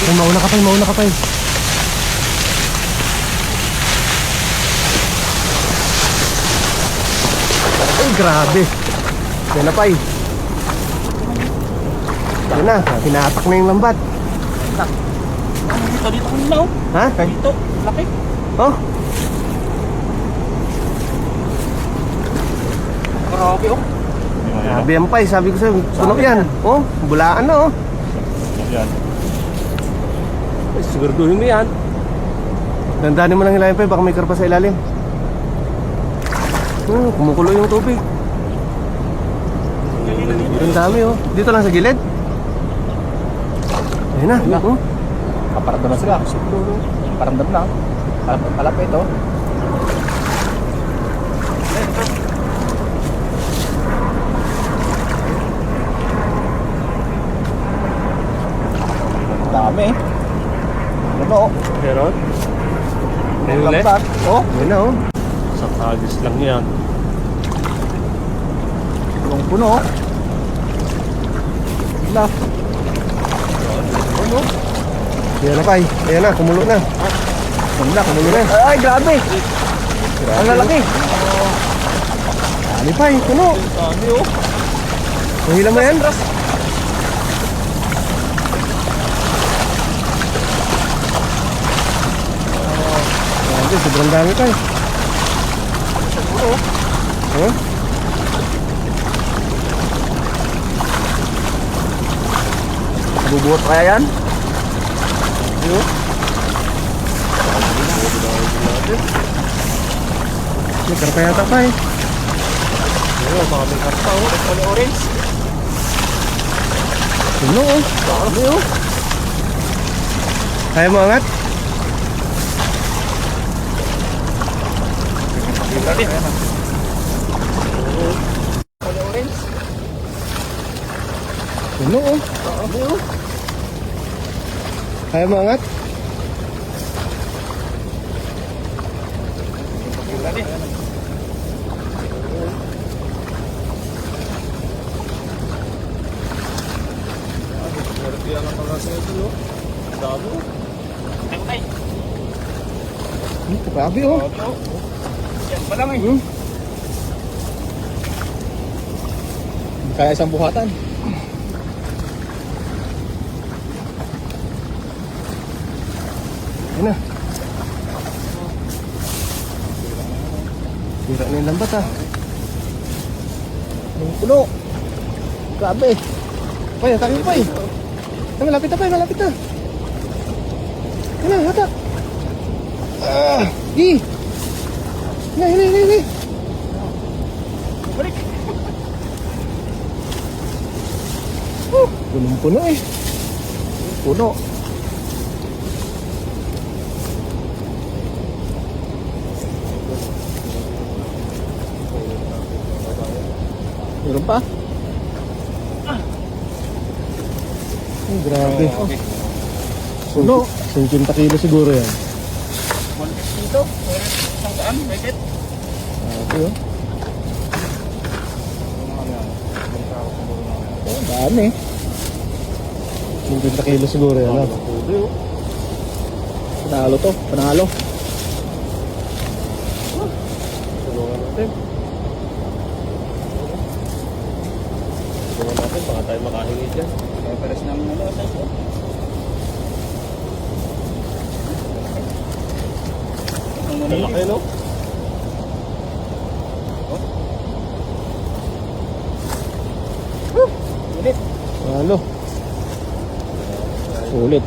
Ay, mauna ka pa, mauna ka pa. Ay, grabe. Yan na pa eh. Yan na, hinatak na yung lambat. Dito kanina oh. Ha? Dito, laki. Oh, Grabe oh. grabe yan pa eh. Sabi ko sa'yo, puno yan. Oh, bulaan na oh. Yan. Ay, siguraduhin mo yan. Dandanin mo lang ilalim pa, baka may karpa sa ilalim. Kumukulo yung tubig. Ang dami oh. Dito lang sa gilid. Ayun na, Ayun na. oh. Kaparamdam na sila. Paramdam na. Palapit oh. Dami eh. Ano oh? Meron? Ayun ulit? Lambat. Oh. Ayun na oh. Sa kagis lang yan. Punong-puno oh. Wala. Ano? Ayan na pa eh. Ayan na, kumulo na. Kumulo na. Ay, grabe. Ang lalaki. Dami pa eh, puno. Dami oh. Mahilang mo yan? Grabe, sobrang dami pa eh. Siguro. Huh? Bubuot kaya yan? Ayun. May karpa yata pa eh. Ayun, baka may karpa oh. Ano orange? Puno oh. Dami oh. Kaya mo angat? Dati. Ano orange? Puno oh. Dami oh. Kaya mo angat? Dati. Kaya lang mga sa ito no. Dami oh. Ay, Grabe oh. yan pa lang eh. Kaya isang buhatan. Ayun na. Sira na yung lambat ah. Yung puno. Grabe. Pay, atake mo pay. Ay, malapit na pay, malapit na. Ayun na, hatak. Ah, di. Hili. Balik. Punong-puno eh. Puno. Meron pa? Ay, grabe. Okay. Puno. 50 kilo siguro yan. Malapit dito. Meron isang daan. Bakit? Grabe oh. Oh, dami. 50 kilo siguro yan. ah. Panalo to. Panalo. Tulungan natin. Tulungan natin, baka tayo makahingi dyan. Kaya pares namin ano. Malaki no? Ulit. Ano? Ulit.